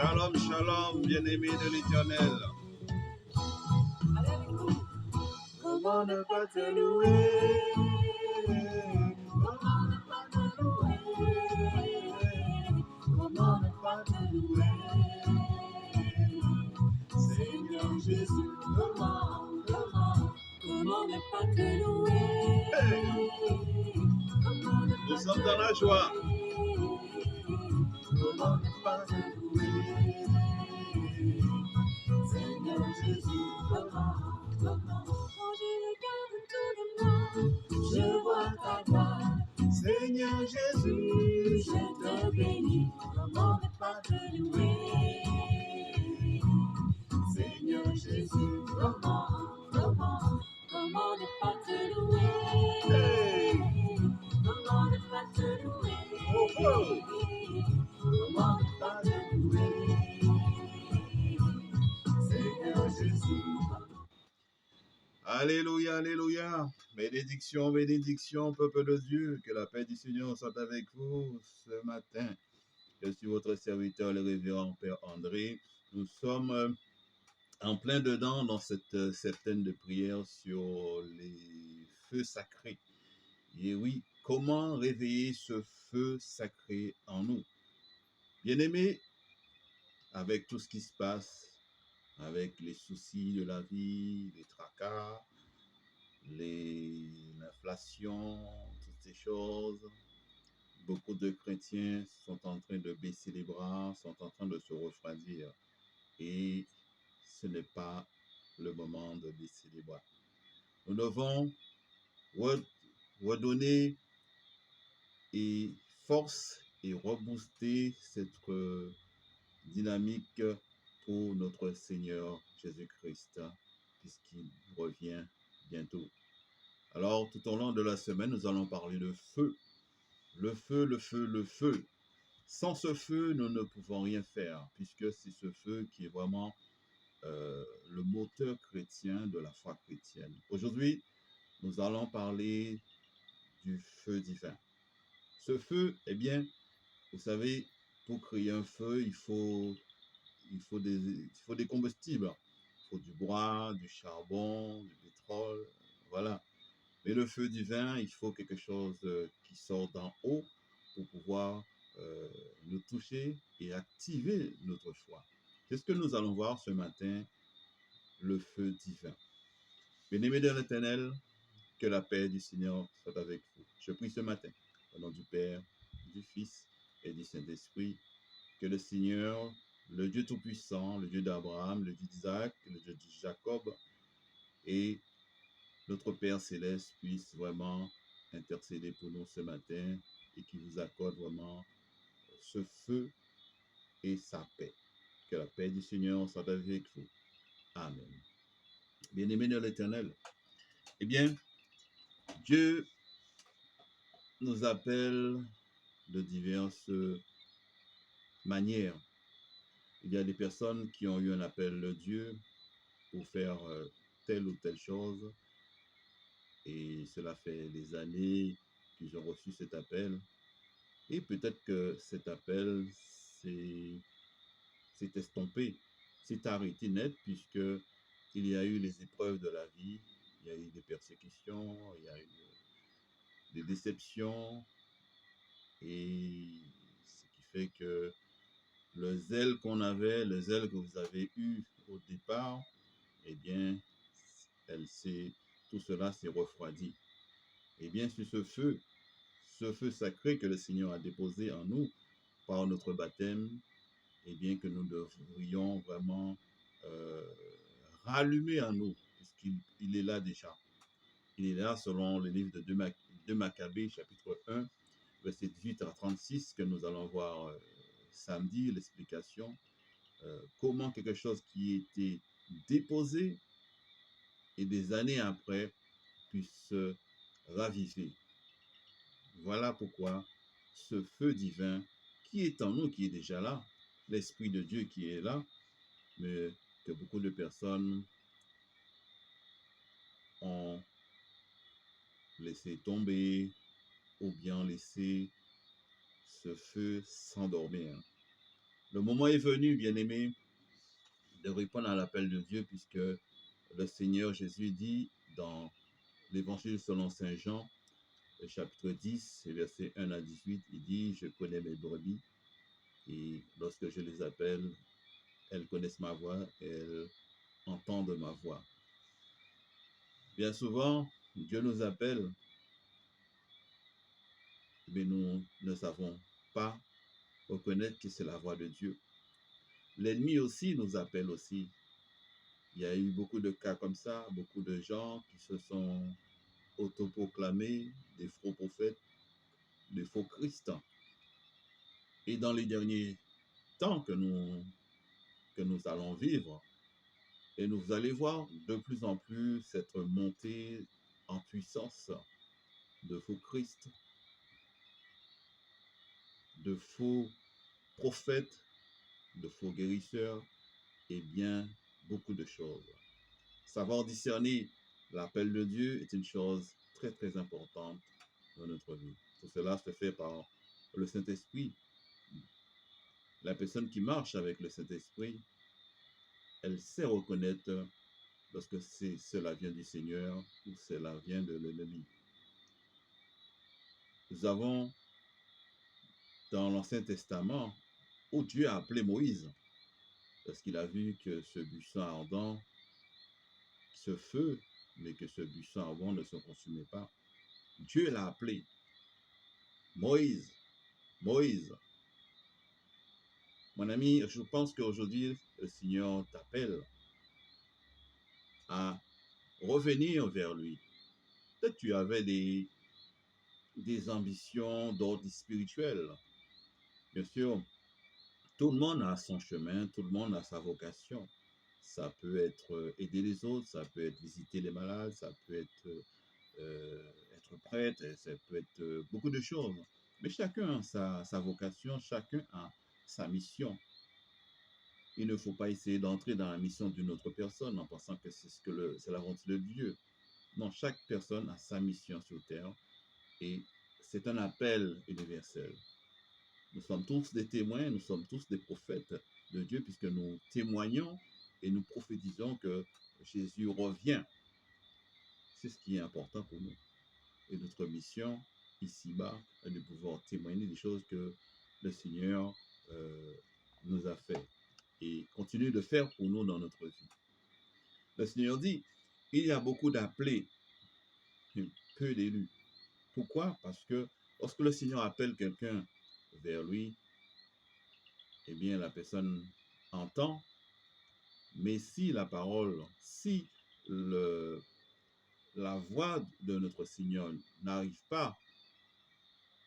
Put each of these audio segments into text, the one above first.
Shalom, shalom, bien-aimés de l'Éternel. Comment ne pas te louer? Comment ne pas te louer? Comment ne pas te louer? Seigneur Jésus, comment ne pas te louer? Comment ne Nous pas sommes te dans la joie. Comment ne pas te louer? Seigneur Jésus, comment? Quand je regarde autour de moi, je vois ta gloire. Seigneur Jésus, je te bénis. Comment ne pas te louer? Seigneur Jésus, comment ne pas te louer? Comment ne pas te louer? Comment ne pas te louer? Seigneur Jésus. Alléluia, alléluia. Bénédiction, bénédiction, peuple de Dieu. Que la paix du Seigneur soit avec vous ce matin. Je suis votre serviteur, le révérend Père André. Nous sommes en plein dedans dans cette septaine de prières sur les feux sacrés. Et oui, comment réveiller ce feu sacré en nous? Bien-aimés, avec tout ce qui se passe, avec les soucis de la vie, les tracas, l'inflation, toutes ces choses, beaucoup de chrétiens sont en train de baisser les bras, sont en train de se refroidir. Et ce n'est pas le moment de baisser les bras. Nous devons redonner et force et rebooster cette dynamique pour notre Seigneur Jésus-Christ, puisqu'il revient bientôt. Alors, tout au long de la semaine, nous allons parler de feu. Le feu, le feu, le feu. Sans ce feu, nous ne pouvons rien faire, puisque c'est ce feu qui est vraiment le moteur chrétien de la foi chrétienne. Aujourd'hui, nous allons parler du feu divin. Ce feu, eh bien, vous savez, pour créer un feu, il faut des combustibles. Il faut du bois, du charbon, du pétrole, voilà. Mais le feu divin, il faut quelque chose qui sort d'en haut pour pouvoir nous toucher et activer notre foi. C'est ce que nous allons voir ce matin, le feu divin. Bien-aimés de l'Éternel, que la paix du Seigneur soit avec vous. Je prie ce matin, au nom du Père, du Fils et du Saint-Esprit, que le Seigneur, le Dieu Tout-Puissant, le Dieu d'Abraham, le Dieu d'Isaac, le Dieu de Jacob et notre Père Céleste puisse vraiment intercéder pour nous ce matin et qu'il vous accorde vraiment ce feu et sa paix. Que la paix du Seigneur soit avec vous. Amen. Bien-aimés de l'Éternel, eh bien, Dieu nous appelle de diverses manières. Il y a des personnes qui ont eu un appel de Dieu pour faire telle ou telle chose, et cela fait des années qu'ils ont reçu cet appel. Et peut-être que cet appel s'est estompé, s'est arrêté net, puisque il y a eu les épreuves de la vie, il y a eu des persécutions, il y a eu des déceptions, et ce qui fait que le zèle qu'on avait, le zèle que vous avez eu au départ, eh bien, tout cela s'est refroidi. Eh bien, sur ce feu sacré que le Seigneur a déposé en nous par notre baptême, eh bien, que nous devrions vraiment rallumer en nous, puisqu'il est là déjà. Il est là selon le livre de Maccabées, chapitre 1, verset 18 à 36, que nous allons voir samedi, l'explication. Comment quelque chose qui était déposé et des années après puisse se raviver. Voilà pourquoi ce feu divin qui est en nous, qui est déjà là, l'Esprit de Dieu qui est là, mais que beaucoup de personnes ont laissé tomber ou bien laissé ce feu s'endormir. Le moment est venu, bien-aimés, de répondre à l'appel de Dieu, puisque le Seigneur Jésus dit dans l'Évangile selon Saint Jean, le chapitre 10, versets 1 à 18, il dit, je connais mes brebis, et lorsque je les appelle, elles connaissent ma voix, et elles entendent ma voix. Bien souvent, Dieu nous appelle, mais nous ne savons pas reconnaître que c'est la voix de Dieu. L'ennemi aussi nous appelle aussi. Il y a eu beaucoup de cas comme ça, beaucoup de gens qui se sont autoproclamés des faux prophètes, des faux Christ. Et dans les derniers temps que nous allons vivre, et nous allez voir de plus en plus cette montée en puissance de faux Christ, de faux prophètes, de faux guérisseurs, et bien beaucoup de choses. Savoir discerner l'appel de Dieu est une chose très très importante dans notre vie. Tout cela se fait par le Saint-Esprit. La personne qui marche avec le Saint-Esprit, elle sait reconnaître lorsque cela vient du Seigneur ou cela vient de l'ennemi. Nous avons dans l'Ancien Testament où Dieu a appelé Moïse parce qu'il a vu que ce buisson ardent, ce feu, mais que ce buisson ardent ne se consumait pas. Dieu l'a appelé. Moïse, Moïse. Mon ami, je pense qu'aujourd'hui, le Seigneur t'appelle à revenir vers lui. Peut-être tu avais des ambitions d'ordre spirituel. Bien sûr, tout le monde a son chemin, tout le monde a sa vocation. Ça peut être aider les autres, ça peut être visiter les malades, ça peut être être prêtre, ça peut être beaucoup de choses. Mais chacun a sa vocation, chacun a sa mission. Il ne faut pas essayer d'entrer dans la mission d'une autre personne en pensant que c'est la volonté de Dieu. Non, chaque personne a sa mission sur terre et c'est un appel universel. Nous sommes tous des témoins, nous sommes tous des prophètes de Dieu puisque nous témoignons et nous prophétisons que Jésus revient. C'est ce qui est important pour nous. Et notre mission ici-bas est de pouvoir témoigner des choses que le Seigneur nous a fait et continue de faire pour nous dans notre vie. Le Seigneur dit, il y a beaucoup d'appelés, peu d'élus. Pourquoi? Parce que lorsque le Seigneur appelle quelqu'un vers lui, eh bien la personne entend, mais si la parole, si la voix de notre Seigneur n'arrive pas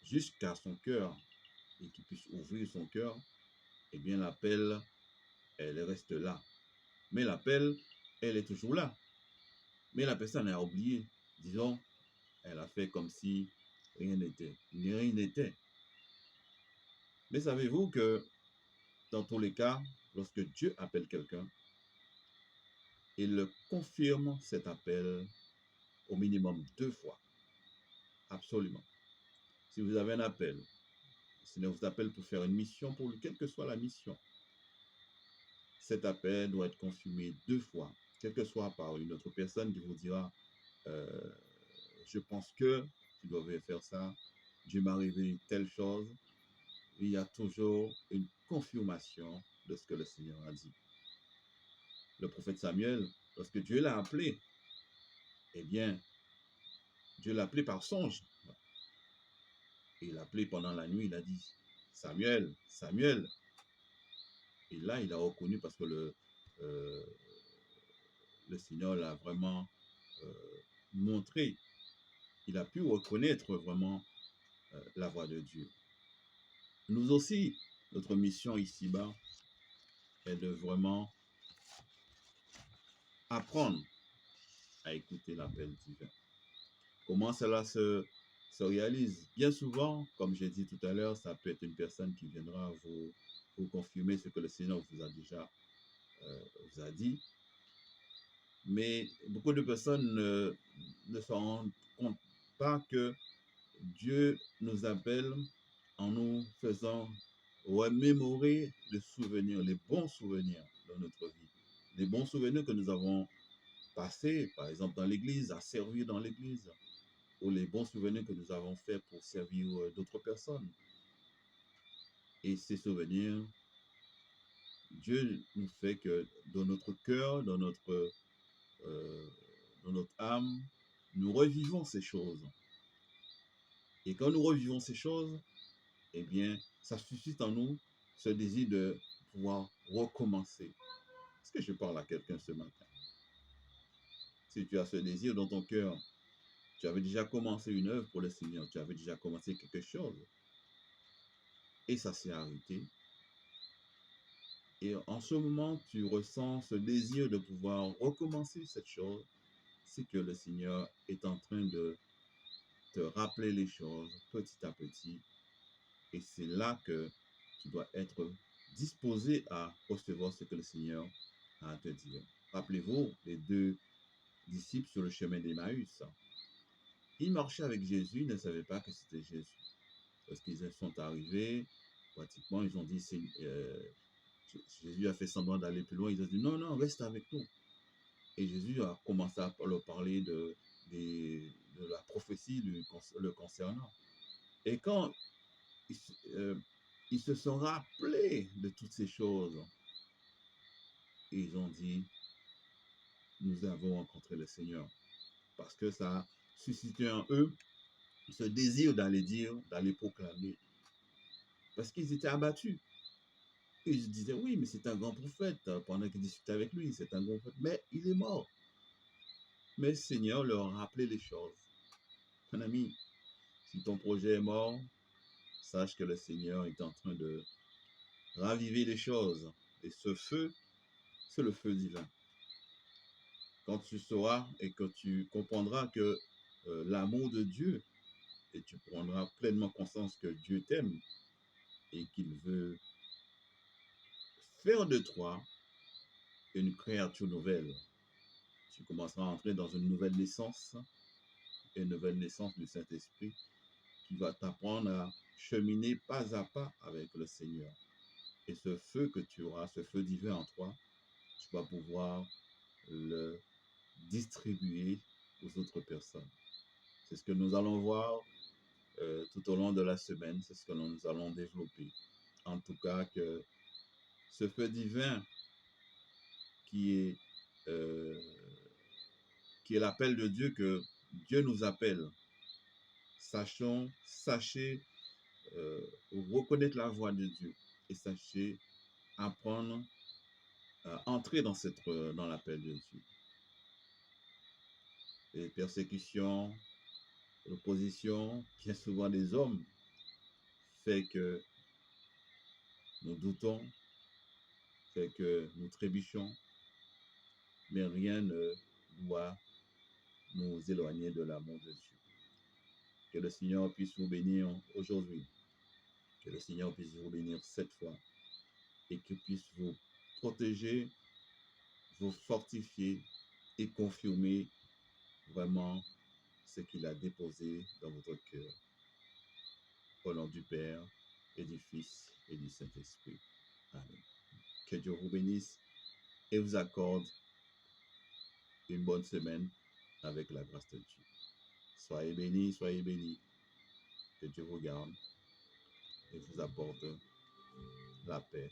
jusqu'à son cœur et qu'il puisse ouvrir son cœur, eh bien l'appel, elle reste là. Mais l'appel, elle est toujours là. Mais la personne a oublié. Disons, elle a fait comme si rien n'était. Rien n'était. Mais savez-vous que dans tous les cas, lorsque Dieu appelle quelqu'un, il confirme cet appel au minimum 2 fois. Absolument. Si vous avez un appel, le Seigneur vous appelle pour faire une mission pour lui, quelle que soit la mission. Cet appel doit être confirmé 2 fois, quelle que soit par une autre personne qui vous dira je pense que tu devais faire ça, Dieu m'a révélé telle chose. Il y a toujours une confirmation de ce que le Seigneur a dit. Le prophète Samuel, lorsque Dieu l'a appelé, eh bien, Dieu l'a appelé par songe. Et il l'a appelé pendant la nuit, il a dit, Samuel, Samuel. Et là, il a reconnu parce que le Seigneur l'a vraiment montré. Il a pu reconnaître vraiment la voix de Dieu. Nous aussi, notre mission ici-bas est de vraiment apprendre à écouter l'appel divin. Comment cela se réalise? Bien souvent, comme j'ai dit tout à l'heure, ça peut être une personne qui viendra vous confirmer ce que le Seigneur vous a déjà vous a dit. Mais beaucoup de personnes ne se rendent compte pas que Dieu nous appelle en nous faisant remémorer les souvenirs, les bons souvenirs de notre vie. Les bons souvenirs que nous avons passés, par exemple dans l'église, à servir dans l'église, ou les bons souvenirs que nous avons faits pour servir d'autres personnes. Et ces souvenirs, Dieu nous fait que dans notre cœur, dans notre âme, nous revivons ces choses. Et quand nous revivons ces choses, eh bien, ça suscite en nous ce désir de pouvoir recommencer. Est-ce que je parle à quelqu'un ce matin? Si tu as ce désir dans ton cœur, tu avais déjà commencé une œuvre pour le Seigneur, tu avais déjà commencé quelque chose, et ça s'est arrêté. Et en ce moment, tu ressens ce désir de pouvoir recommencer cette chose, c'est que le Seigneur est en train de te rappeler les choses petit à petit. Et c'est là que tu dois être disposé à recevoir ce que le Seigneur a à te dire. Rappelez-vous, les deux disciples sur le chemin d'Emmaüs, ils marchaient avec Jésus, ils ne savaient pas que c'était Jésus. Parce qu'ils sont arrivés, pratiquement, ils ont dit, Jésus a fait semblant d'aller plus loin, ils ont dit, non, non, reste avec nous. Et Jésus a commencé à leur parler de la prophétie le concernant. Et quand ils se sont rappelés de toutes ces choses, et ils ont dit, nous avons rencontré le Seigneur. Parce que ça a suscité en eux ce désir d'aller dire, d'aller proclamer. Parce qu'ils étaient abattus. Ils se disaient, oui, mais c'est un grand prophète. Pendant qu'ils discutaient avec lui, c'est un grand prophète. Mais il est mort. Mais le Seigneur leur a rappelé les choses. Mon ami, si ton projet est mort, sache que le Seigneur est en train de raviver les choses. Et ce feu, c'est le feu divin. Quand tu sauras et que tu comprendras que l'amour de Dieu, et tu prendras pleinement conscience que Dieu t'aime et qu'il veut faire de toi une créature nouvelle, tu commenceras à entrer dans une nouvelle naissance du Saint-Esprit qui va t'apprendre à cheminer pas à pas avec le Seigneur. Et ce feu que tu auras, ce feu divin en toi, tu vas pouvoir le distribuer aux autres personnes. C'est ce que nous allons voir tout au long de la semaine, c'est ce que nous allons développer. En tout cas, que ce feu divin qui est l'appel de Dieu, que Dieu nous appelle, sachez reconnaître la voix de Dieu et sachez apprendre à entrer dans l'appel de Dieu. Les persécutions, l'opposition, bien souvent des hommes, fait que nous doutons, fait que nous trébuchons, mais rien ne doit nous éloigner de l'amour de Dieu. Que le Seigneur puisse vous bénir aujourd'hui, que le Seigneur puisse vous bénir cette fois et qu'il puisse vous protéger, vous fortifier et confirmer vraiment ce qu'il a déposé dans votre cœur. Au nom du Père et du Fils et du Saint-Esprit. Amen. Que Dieu vous bénisse et vous accorde une bonne semaine avec la grâce de Dieu. Soyez bénis, soyez bénis. Que Dieu vous garde et vous apporte la paix